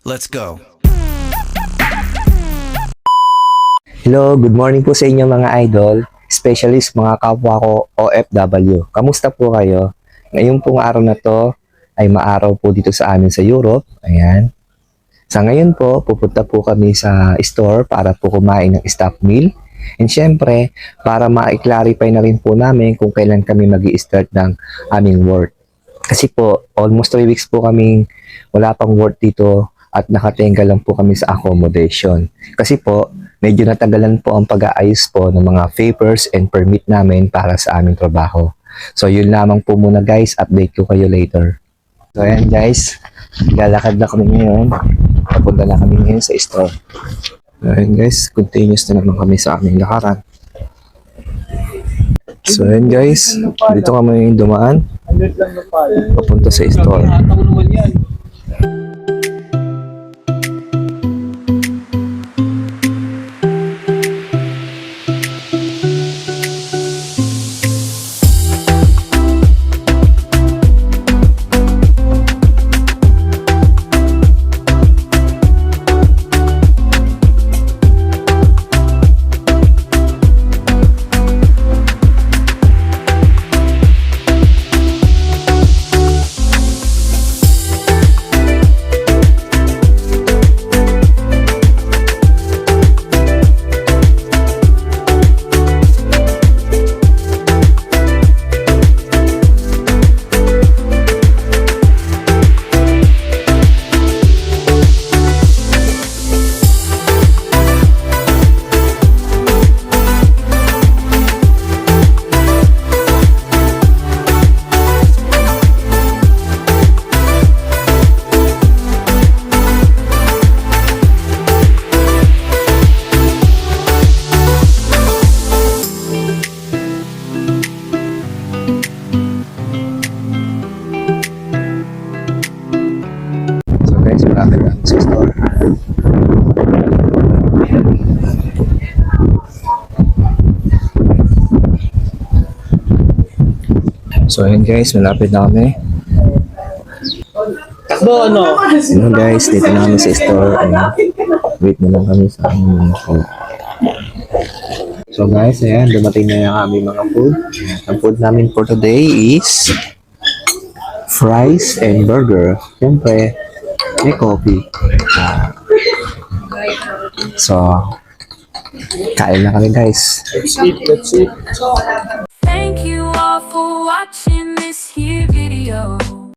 Let's go. Hello, good morning po sa inyo mga idol, especially sa mga kapwa ko OFW. Kamusta po kayo? Ngayon pong araw na to ay maaraw po dito sa amin sa Europe. Ayan. Sa ngayon po, pupunta po kami sa store para po kumain ng staff meal. And syempre, para ma-clarify na rin po namin kung kailan kami mag-i-start ng aming work. Kasi po, almost 3 weeks po kaming wala pang work dito at nakatenga lang po kami sa accommodation. Kasi po, medyo natagalan po ang pag-aayos po ng mga papers and permit namin para sa aming trabaho. So, yun lamang po muna guys. Update ko kayo later. So, ayan guys. Lalakad na kami ngayon. Papunta na kami ngayon sa store. Ayan guys. Continuous na naman kami sa aming lakaran. So, ayan guys. Dito kami dumaan. Papunta sa store. Malapit lang sa store. So ayun guys, malapit na kami. Takbo, ano? Ayun guys, dito na kami sa store. Ayun. Wait na lang kami sa aming food. So guys, ayan, dumating na yung aming mga food. Ang food namin for today is fries and burger. Siyempre, may coffee. So, kain na kami guys. Let's eat, let's eat. Thank you all for watching this here.